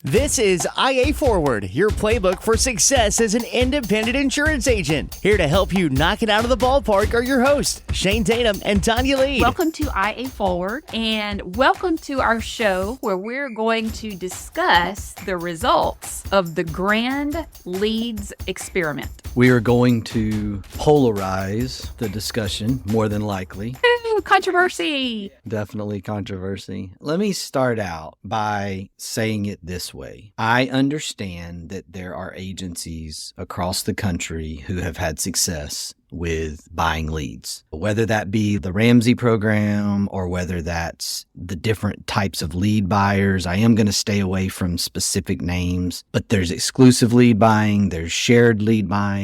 This is IA Forward, your playbook for success as an independent insurance agent. Here to help you knock it out of the ballpark are your hosts, Shane Tatum and Tonya Lee. Welcome to IA Forward, and welcome to our show where we're going to discuss the results of the Grand Leads experiment. We are going to polarize the discussion, more than likely. Ooh, controversy! Definitely controversy. Let me start out by saying it this way. I understand that there are agencies across the country who have had success with buying leads, whether that be the Ramsey program or whether that's the different types of lead buyers. I am going to stay away from specific names, but there's exclusive lead buying, there's shared lead buying,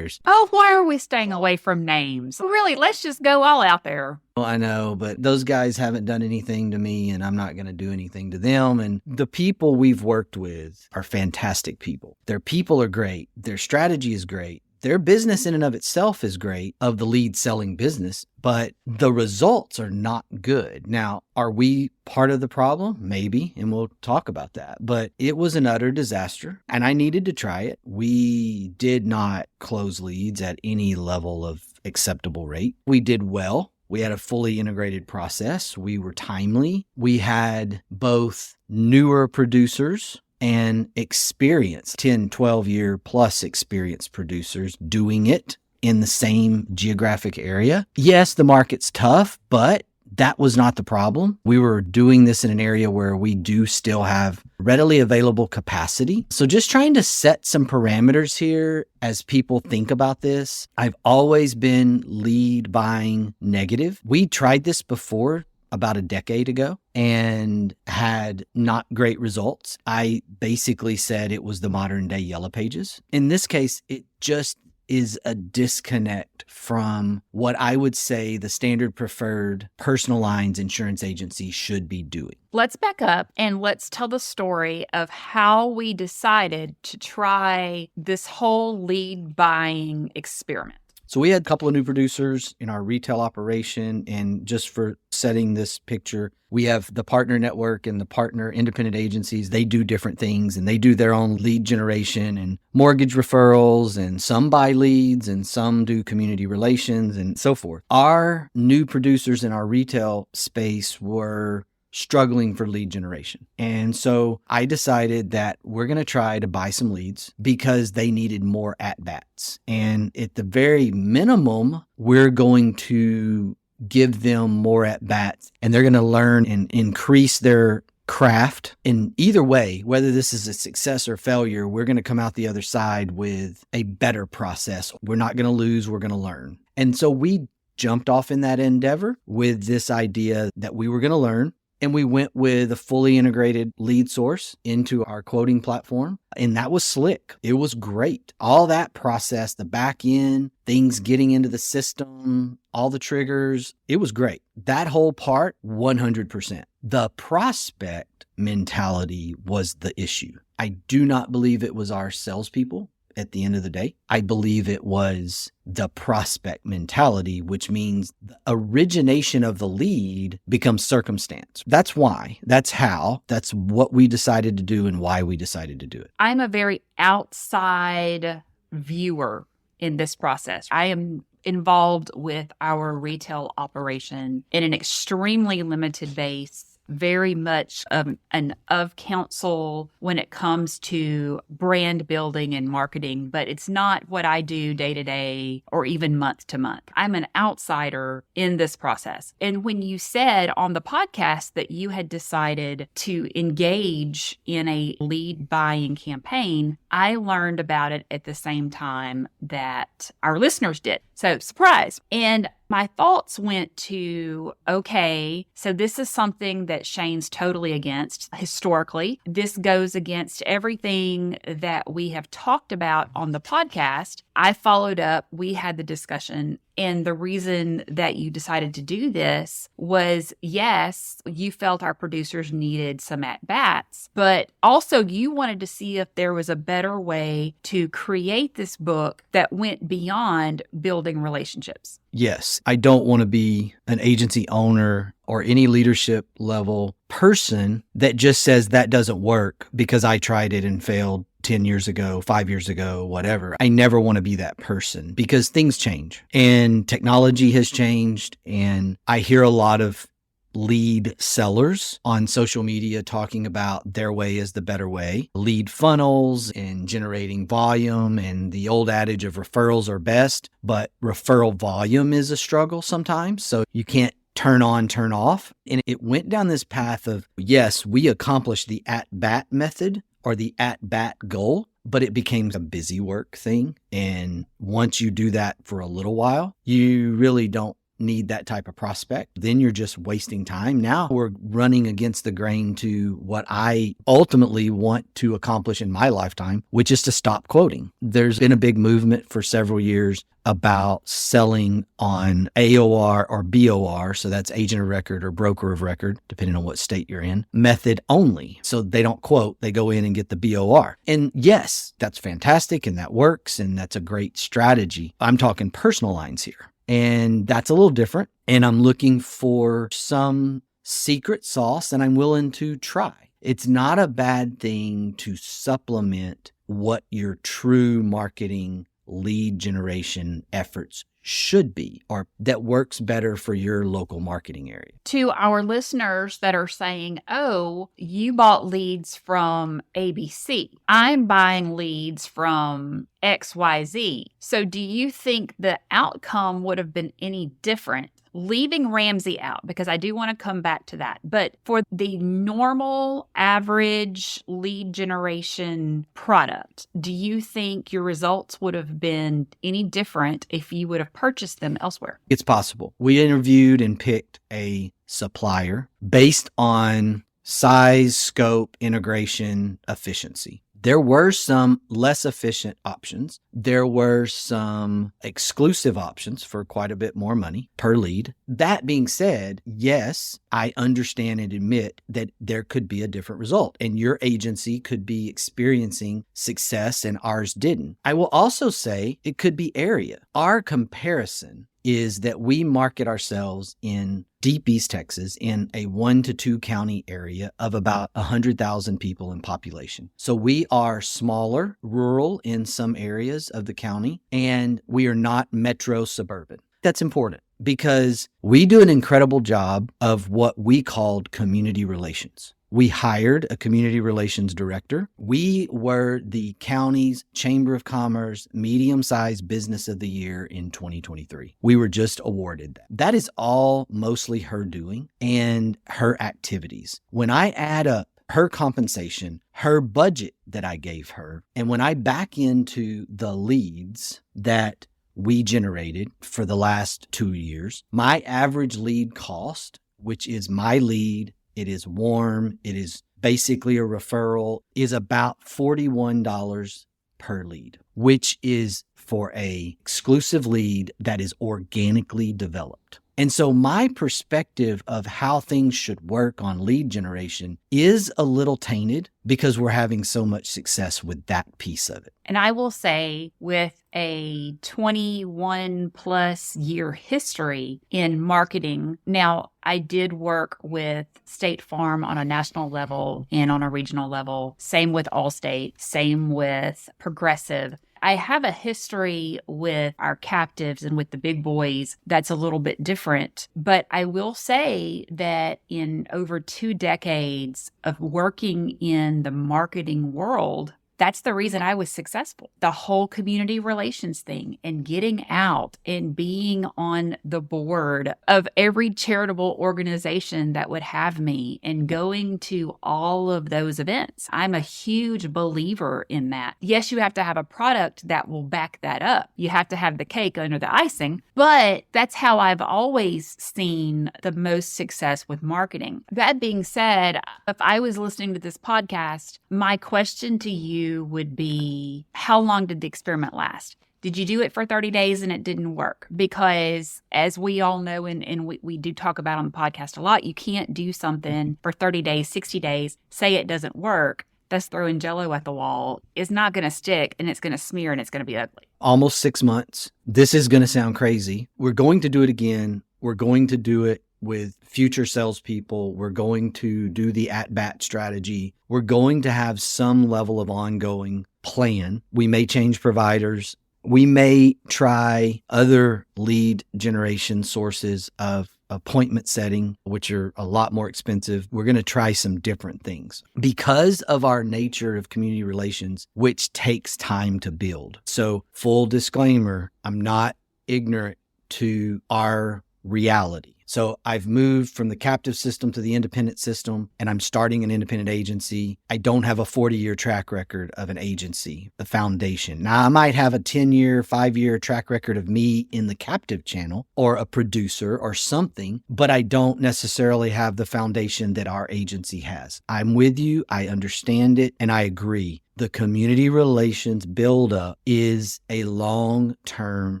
Oh, why are we staying away from names? Really, let's just go all out there. Well, I know, but those guys haven't done anything to me and I'm not going to do anything to them. And the people we've worked with are fantastic people. Their people are great. Their strategy is great. Their business in and of itself is great, of the lead selling business, but the results are not good. Now, are we part of the problem? Maybe, and we'll talk about that. But it was an utter disaster, and I needed to try it. We did not close leads at any level of acceptable rate. We did well. We had a fully integrated process. We were timely. We had both newer producers and experienced 10, 12-year plus experienced producers doing it in the same geographic area. Yes, the market's tough, but that was not the problem. We were doing this in an area where we do still have readily available capacity. So just trying to set some parameters here as people think about this. I've always been lead buying negative. We tried this before about a decade ago and had not great results. I basically said it was the modern day Yellow Pages. In this case, it just is a disconnect from what I would say the standard preferred personal lines insurance agency should be doing. Let's back up and let's tell the story of how we decided to try this whole lead buying experiment. So we had a couple of new producers in our retail operation. And just for setting this picture, we have the partner network and the partner independent agencies. They do different things and they do their own lead generation and mortgage referrals, and some buy leads and some do community relations and so forth. Our new producers in our retail space were struggling for lead generation. And so I decided that we're going to try to buy some leads because they needed more at-bats. And at the very minimum, we're going to give them more at-bats and they're going to learn and increase their craft. In either way, whether this is a success or failure, we're going to come out the other side with a better process. We're not going to lose, we're going to learn. And so we jumped off in that endeavor with this idea that we were going to learn. And we went with a fully integrated lead source into our quoting platform. And that was slick. It was great. All that process, the back end, things getting into the system, all the triggers, it was great. That whole part, 100%. The prospect mentality was the issue. I do not believe it was our salespeople. At the end of the day, I believe it was the prospect mentality, which means the origination of the lead becomes circumstance. That's why, that's how, that's what we decided to do and why we decided to do it. I'm a very outside viewer in this process. I am involved with our retail operation in an extremely limited base, very much an of counsel when it comes to brand building and marketing, but it's not what I do day to day or even month to month. I'm an outsider in this process. And when you said on the podcast that you had decided to engage in a lead buying campaign, I learned about it at the same time that our listeners did. So surprise. And my thoughts went to, okay, so this is something that Shane's totally against historically. This goes against everything that we have talked about on the podcast. I followed up. We had the discussion And the reason that you decided to do this was, yes, you felt our producers needed some at-bats, but also you wanted to see if there was a better way to create this book that went beyond building relationships. Yes, I don't want to be an agency owner or any leadership level person that just says that doesn't work because I tried it and failed 10 years ago, 5 years ago, whatever. I never want to be that person because things change and technology has changed. And I hear a lot of lead sellers on social media talking about their way is the better way, lead funnels and generating volume, and the old adage of referrals are best, but referral volume is a struggle sometimes. So you can't turn on, turn off. And it went down this path of, yes, we accomplished the at-bat method or the at-bat goal, but it became a busy work thing. And once you do that for a little while, you really don't need that type of prospect. Then you're just wasting time. Now we're running against the grain to what I ultimately want to accomplish in my lifetime, which is to stop quoting. There's been a big movement for several years about selling on AOR or BOR. So that's agent of record or broker of record, depending on what state you're in, method only. So they don't quote, they go in and get the BOR. And yes, that's fantastic and that works. And that's a great strategy. I'm talking personal lines here. And that's a little different. And I'm looking for some secret sauce and I'm willing to try. It's not a bad thing to supplement what your true marketing lead generation efforts should be, or that works better for your local marketing area. To our listeners that are saying, oh, you bought leads from ABC. I'm buying leads from XYZ. So do you think the outcome would have been any different? Leaving Ramsey out, because I do want to come back to that. But for the normal average lead generation product, do you think your results would have been any different if you would have purchased them elsewhere? It's possible. We interviewed and picked a supplier based on size, scope, integration, efficiency. There were some less efficient options. There were some exclusive options for quite a bit more money per lead. That being said, yes, I understand and admit that there could be a different result and your agency could be experiencing success and ours didn't. I will also say it could be area. Our comparison is that we market ourselves in deep East Texas in a 1 to 2 county area of about 100,000 people in population. So we are smaller, rural in some areas of the county, and we are not metro suburban. That's important because we do an incredible job of what we called community relations. We hired a community relations director. We were the county's Chamber of Commerce medium-sized business of the year in 2023. We were just awarded that. That is all mostly her doing and her activities. When I add up her compensation, her budget that I gave her, and when I back into the leads that we generated for the last 2 years, my average lead cost, which is my lead, it is warm, it is basically a referral, is about $41 per lead, which is for a exclusive lead that is organically developed. And so my perspective of how things should work on lead generation is a little tainted because we're having so much success with that piece of it. And I will say, with a 21 plus year history in marketing, now I did work with State Farm on a national level and on a regional level, same with Allstate, same with Progressive. I have a history with our captives and with the big boys that's a little bit different. But I will say that in over 2 decades of working in the marketing world, that's the reason I was successful. The whole community relations thing and getting out and being on the board of every charitable organization that would have me and going to all of those events. I'm a huge believer in that. Yes, you have to have a product that will back that up. You have to have the cake under the icing, but that's how I've always seen the most success with marketing. That being said, if I was listening to this podcast, my question to you would be, how long did the experiment last? Did you do it for 30 days and it didn't work? Because as we all know, and we do talk about on the podcast a lot, you can't do something for 30 days, 60 days, say it doesn't work. That's throwing Jell-O at the wall. It's not going to stick, and it's going to smear, and it's going to be ugly. Almost 6 months. This is going to sound crazy. We're going to do it again. We're going to do it with future salespeople. We're going to do the at-bat strategy. We're going to have some level of ongoing plan. We may change providers. We may try other lead generation sources of appointment setting, which are a lot more expensive. We're going to try some different things because of our nature of community relations, which takes time to build. So full disclaimer, I'm not ignorant to our reality. So I've moved from the captive system to the independent system, and I'm starting an independent agency. I don't have a 40-year track record of an agency, the foundation. Now, I might have a 10-year, 5-year track record of me in the captive channel or a producer or something, but I don't necessarily have the foundation that our agency has. I'm with you. I understand it, and I agree. The community relations buildup is a long-term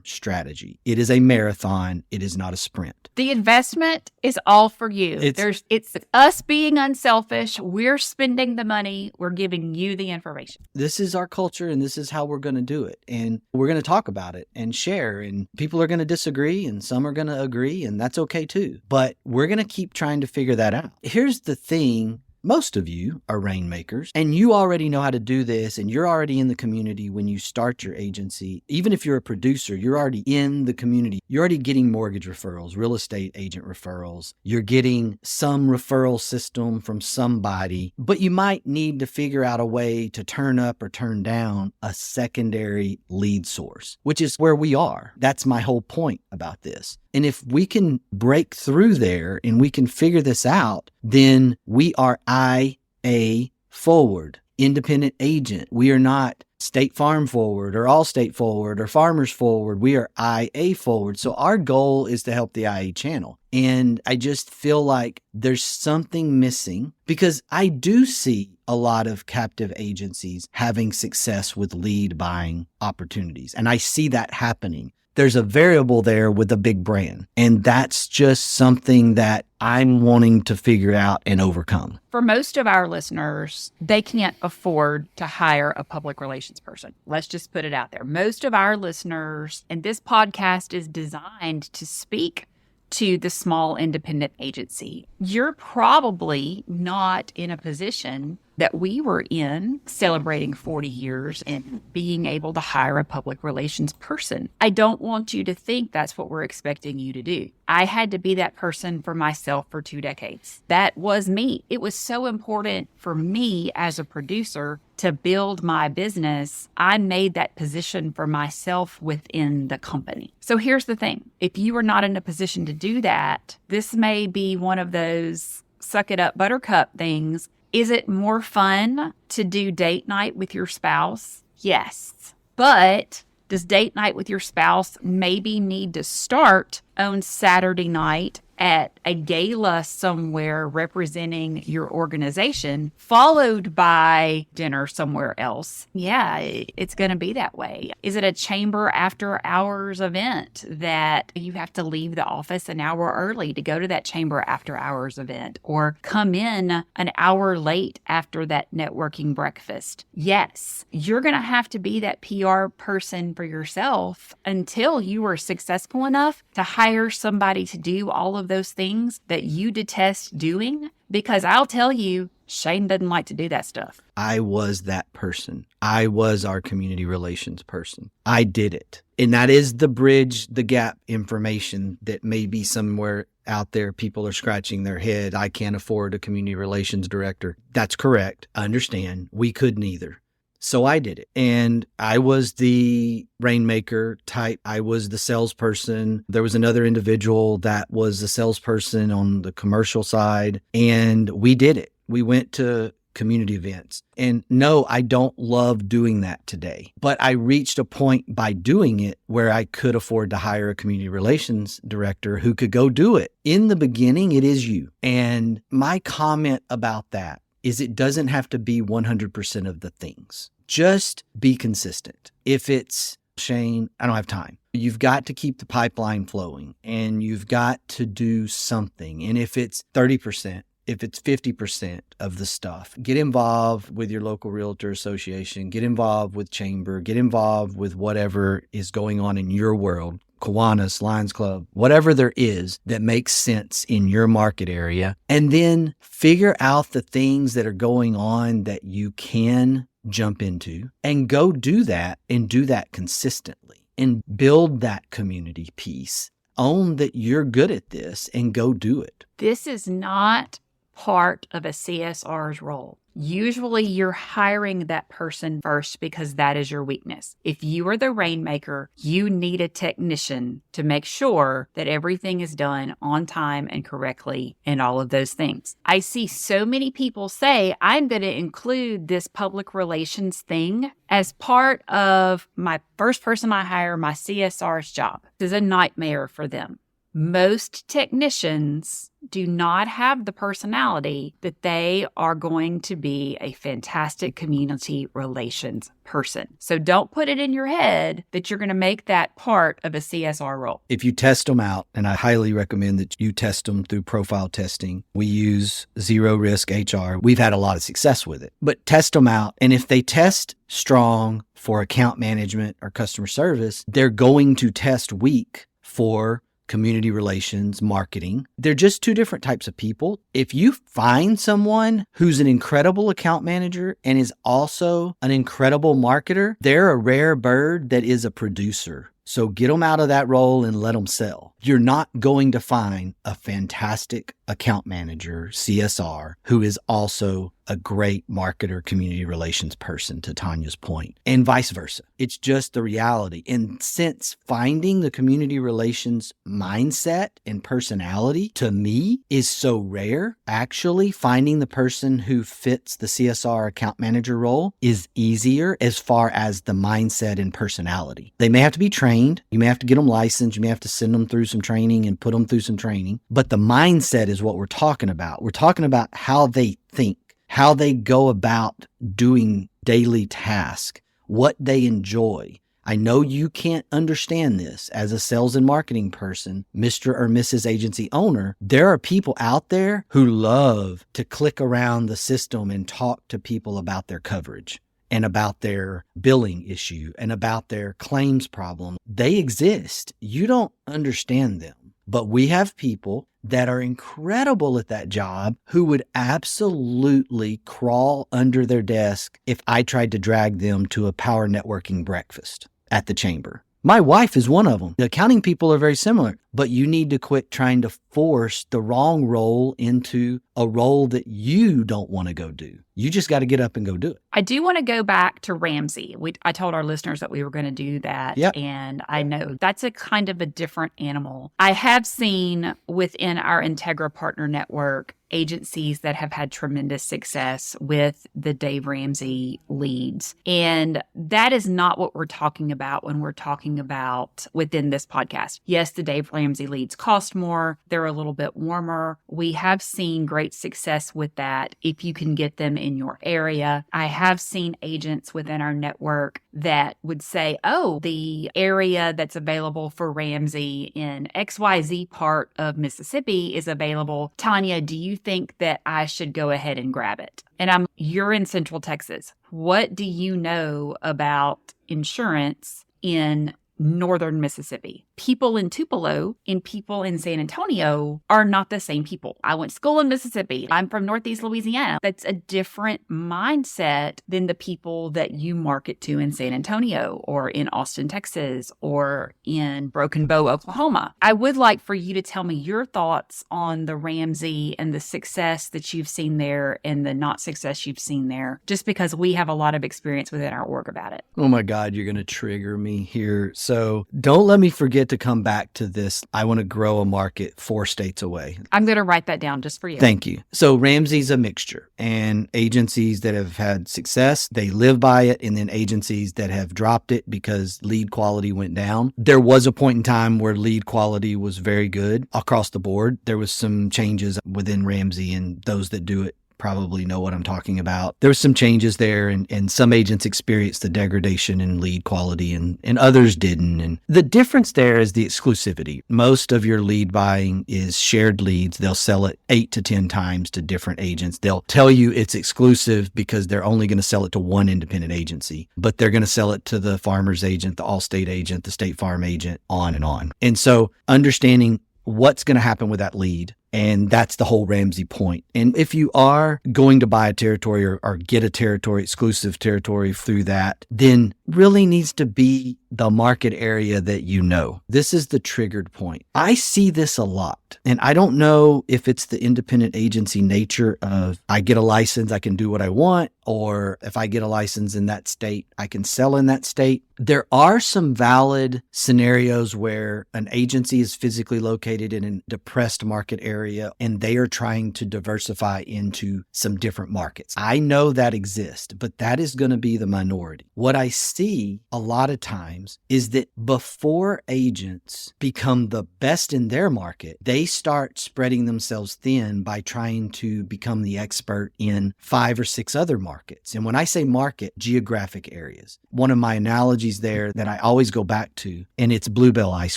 strategy. It is a marathon. It is not a sprint. The investment is all for you. It's us being unselfish. We're spending the money. We're giving you the information. This is our culture, and this is how we're going to do it. And we're going to talk about it and share. And people are going to disagree, and some are going to agree, and that's okay too. But we're going to keep trying to figure that out. Here's the thing. Most of you are rainmakers, and you already know how to do this, and you're already in the community when you start your agency. Even if you're a producer, you're already in the community. You're already getting mortgage referrals, real estate agent referrals. You're getting some referral system from somebody, but you might need to figure out a way to turn up or turn down a secondary lead source, which is where we are. That's my whole point about this. And if we can break through there and we can figure this out, then we are IA forward, independent agent. We are not State Farm forward or Allstate forward or Farmers forward. We are IA forward. So our goal is to help the IA channel. And I just feel like there's something missing because I do see a lot of captive agencies having success with lead buying opportunities. And I see that happening. There's a variable there with a big brand. And that's just something that I'm wanting to figure out and overcome. For most of our listeners, they can't afford to hire a public relations person. Let's just put it out there. Most of our listeners, and this podcast is designed to speak to the small independent agency. You're probably not in a position that we were in, celebrating 40 years and being able to hire a public relations person. I don't want you to think that's what we're expecting you to do. I had to be that person for myself for 2 decades. That was me. It was so important for me as a producer to build my business. I made that position for myself within the company. So here's the thing. If you are not in a position to do that, this may be one of those suck it up buttercup things. Is it more fun to do date night with your spouse? Yes. But does date night with your spouse maybe need to start on Saturday night at a gala somewhere representing your organization, followed by dinner somewhere else? Yeah, it's going to be that way. Is it a chamber after hours event that you have to leave the office an hour early to go to that chamber after hours event, or come in an hour late after that networking breakfast? Yes, you're going to have to be that PR person for yourself until you are successful enough to hire somebody to do all of those things that you detest doing, because I'll tell you, Shane doesn't like to do that stuff. I was that person. I was our community relations person. I did it. And that is the bridge, the gap information that may be somewhere out there. People are scratching their head. I can't afford a community relations director. That's correct. I understand. We couldn't either. So I did it. And I was the rainmaker type. I was the salesperson. There was another individual that was a salesperson on the commercial side. And we did it. We went to community events. And no, I don't love doing that today. But I reached a point by doing it where I could afford to hire a community relations director who could go do it. In the beginning, it is you. And my comment about that is it doesn't have to be 100% of the things. Just be consistent. If it's Shane, I don't have time. You've got to keep the pipeline flowing and you've got to do something. And if it's 30%, if it's 50% of the stuff, get involved with your local realtor association, get involved with chamber, get involved with whatever is going on in your world, Kiwanis, Lions Club, whatever there is that makes sense in your market area. And then figure out the things that are going on that you can jump into and go do that and do that consistently and build that community piece. Own that you're good at this and go do it. This is not part of a CSR's role. Usually you're hiring that person first because that is your weakness. If you are the rainmaker, you need a technician to make sure that everything is done on time and correctly and all of those things. I see so many people say, I'm going to include this public relations thing as part of my first person I hire, my CSR's job. This is a nightmare for them. Most technicians do not have the personality that they are going to be a fantastic community relations person. So don't put it in your head that you're going to make that part of a CSR role. If you test them out, and I highly recommend that you test them through profile testing. We use Zero Risk HR. We've had a lot of success with it, but test them out. And if they test strong for account management or customer service, they're going to test weak for community relations, marketing. They're just two different types of people. If you find someone who's an incredible account manager and is also an incredible marketer, they're a rare bird that is a producer. So get them out of that role and let them sell. You're not going to find a fantastic account manager, CSR, who is also a great marketer, community relations person, to Tonya's point, and vice versa. It's just the reality. And since finding the community relations mindset and personality, to me, is so rare, actually finding the person who fits the CSR account manager role is easier as far as the mindset and personality. They may have to be trained. You may have to get them licensed. You may have to send them through some training and put them through some training. But the mindset is what we're talking about. We're talking about how they think, how they go about doing daily tasks, what they enjoy. I know you can't understand this as a sales and marketing person, Mr. or Mrs. agency owner. There are people out there who love to click around the system and talk to people about their coverage and about their billing issue and about their claims problem. They exist. You don't understand them. But we have people that are incredible at that job who would absolutely crawl under their desk if I tried to drag them to a power networking breakfast at the chamber. My wife is one of them. The accounting people are very similar, but you need to quit trying to force the wrong role into a role that you don't want to go do. You just got to get up and go do it. I do want to go back to Ramsey. I told our listeners that we were going to do that. Yep. And I know that's a kind of a different animal. I have seen within our Integra Partner Network agencies that have had tremendous success with the Dave Ramsey leads. And that is not what we're talking about when we're talking about within this podcast. Yes, the Dave Ramsey leads cost more. They're a little bit warmer. We have seen great success with that if you can get them in your area. I have seen agents within our network that would say, oh, the area that's available for Ramsey in XYZ part of Mississippi is available. Tonya, do you think that I should go ahead and grab it? And you're in Central Texas. What do you know about insurance in northern Mississippi? People in Tupelo and people in San Antonio are not the same people. I went to school in Mississippi. I'm from Northeast Louisiana. That's a different mindset than the people that you market to in San Antonio or in Austin, Texas, or in Broken Bow, Oklahoma. I would like for you to tell me your thoughts on the Ramsey and the success that you've seen there and the not success you've seen there, just because we have a lot of experience within our org about it. Oh my God, you're going to trigger me here. So don't let me forget to come back to this. I want to grow a market 4 states away. I'm going to write that down just for you. Thank you. So Ramsey's a mixture, and agencies that have had success, they live by it, and then agencies that have dropped it because lead quality went down. There was a point in time where lead quality was very good across the board. There was some changes within Ramsey and those that do it probably know what I'm talking about. There was some changes there, and some agents experienced the degradation in lead quality and others didn't. And the difference there is the exclusivity. Most of your lead buying is shared leads. They'll sell it 8 to 10 times to different agents. They'll tell you it's exclusive because they're only going to sell it to one independent agency, but they're going to sell it to the farmer's agent, the Allstate agent, the State Farm agent, on and on. And so understanding what's going to happen with that lead. And that's the whole Ramsey point. And if you are going to buy a territory or get a territory, exclusive territory through that, then really needs to be the market area that you know. This is the triggered point. I see this a lot. And I don't know if it's the independent agency nature of I get a license, I can do what I want, or if I get a license in that state, I can sell in that state. There are some valid scenarios where an agency is physically located in a depressed market area and they are trying to diversify into some different markets. I know that exists, but that is going to be the minority. What I see a lot of times is that before agents become the best in their market, they start spreading themselves thin by trying to become the expert in 5 or 6 other markets. And when I say market, geographic areas. One of my analogies there that I always go back to, and it's Bluebell ice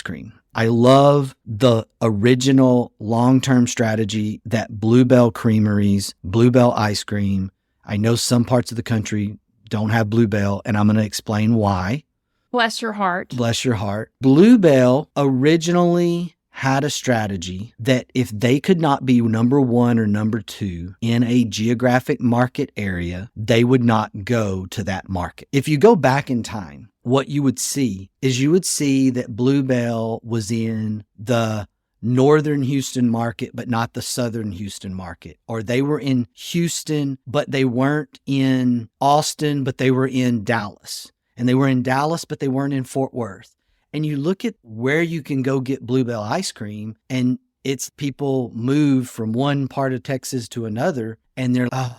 cream. I love the original long-term strategy that Bluebell Creameries, Bluebell ice cream. I know some parts of the country don't have Bluebell, and I'm going to explain why. Bless your heart. Bless your heart. Bluebell originally had a strategy that if they could not be number 1 or number 2 in a geographic market area, they would not go to that market. If you go back in time, what you would see is that Bluebell was in the northern Houston market, but not the southern Houston market. Or they were in Houston, but they weren't in Austin, but they were in Dallas. And they were in Dallas, but they weren't in Fort Worth. And you look at where you can go get Bluebell ice cream, and it's people move from one part of Texas to another, and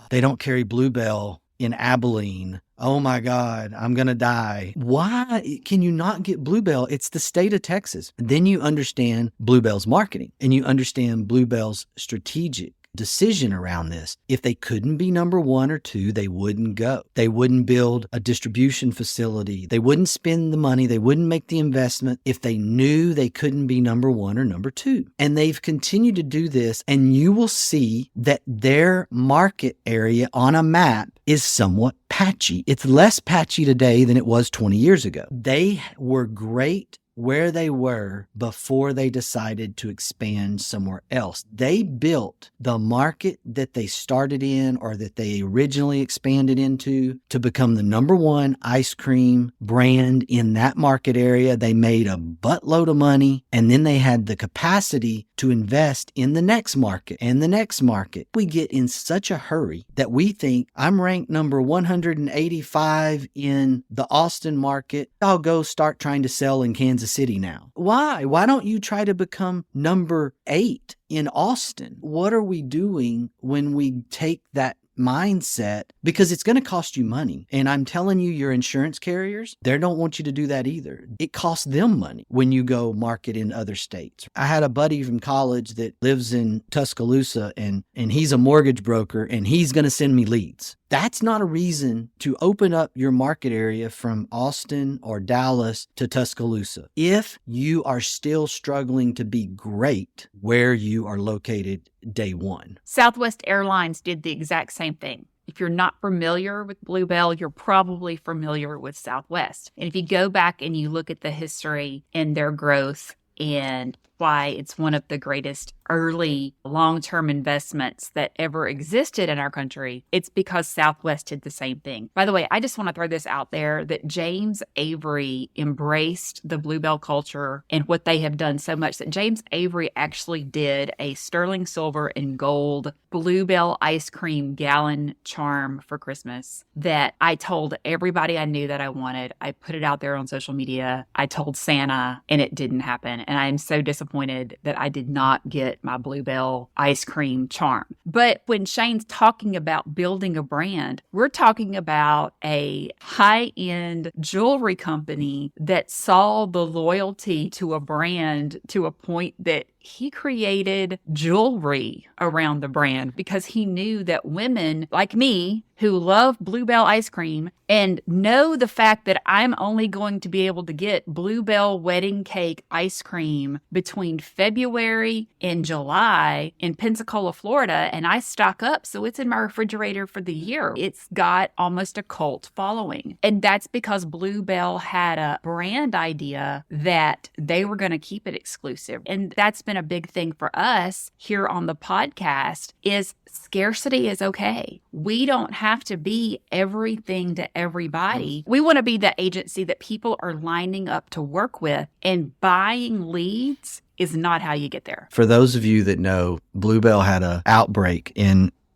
they don't carry Bluebell in Abilene. Oh my God, I'm going to die. Why can you not get Bluebell? It's the state of Texas. Then you understand Bluebell's marketing, and you understand Bluebell's strategic decision around this. If they couldn't be number 1 or 2, they wouldn't go. They wouldn't build a distribution facility. They wouldn't spend the money. They wouldn't make the investment if they knew they couldn't be number 1 or number 2. And they've continued to do this, and you will see that their market area on a map is somewhat patchy. It's less patchy today than it was 20 years ago. They were great where they were before they decided to expand somewhere else. They built the market that they started in or that they originally expanded into to become the number 1 ice cream brand in that market area. They made a buttload of money, and then they had the capacity to invest in the next market and the next market. We get in such a hurry that we think I'm ranked number 185 in the Austin market. I'll go start trying to sell in Kansas City now. Why? Why don't you try to become number 8 in Austin? What are we doing when we take that mindset? Because it's going to cost you money. And I'm telling you, your insurance carriers, they don't want you to do that either. It costs them money when you go market in other states. I had a buddy from college that lives in Tuscaloosa, and he's a mortgage broker, and he's going to send me leads. That's not a reason to open up your market area from Austin or Dallas to Tuscaloosa. If you are still struggling to be great where you are located day one. Southwest Airlines did the exact same thing. If you're not familiar with Bluebell, you're probably familiar with Southwest. And if you go back and you look at the history and their growth and why it's one of the greatest early long-term investments that ever existed in our country, it's because Southwest did the same thing. By the way, I just want to throw this out there that James Avery embraced the Bluebell culture and what they have done so much that James Avery actually did a sterling silver and gold Bluebell ice cream gallon charm for Christmas that I told everybody I knew that I wanted. I put it out there on social media. I told Santa, and it didn't happen. And I am so disappointed that I did not get my Bluebell ice cream charm. But when Shane's talking about building a brand, we're talking about a high-end jewelry company that saw the loyalty to a brand to a point that he created jewelry around the brand because he knew that women like me who love Bluebell ice cream and know the fact that I'm only going to be able to get Bluebell wedding cake ice cream between February and July in Pensacola, Florida, and I stock up, so it's in my refrigerator for the year. It's got almost a cult following. And that's because Bluebell had a brand idea that they were going to keep it exclusive. And that's been a big thing for us here on the podcast is scarcity is okay. We don't have to be everything to everybody. We want to be the agency that people are lining up to work with, and buying leads is not how you get there. For those of you that know, Bluebell had an outbreak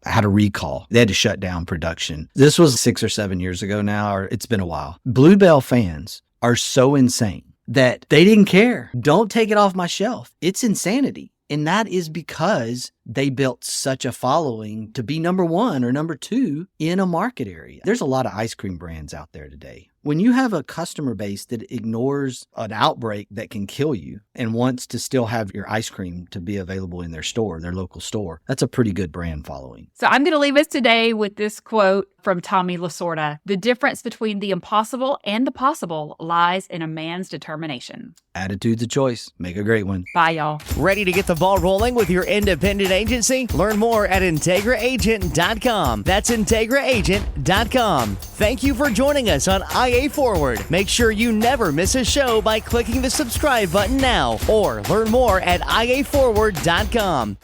had a recall. They had to shut down production. This was 6 or 7 years ago now, or it's been a while. Bluebell fans are so insane that they didn't care. Don't take it off my shelf. It's insanity. And that is because they built such a following to be number one or number two in a market area. There's a lot of ice cream brands out there today. When you have a customer base that ignores an outbreak that can kill you and wants to still have your ice cream to be available in their store, their local store, that's a pretty good brand following. So I'm going to leave us today with this quote from Tommy Lasorda. The difference between the impossible and the possible lies in a man's determination. Attitude's a choice. Make a great one. Bye, y'all. Ready to get the ball rolling with your independent agency? Learn more at IntegraAgent.com. That's IntegraAgent.com. Thank you for joining us on IA Forward. Make sure you never miss a show by clicking the subscribe button now or learn more at IAForward.com.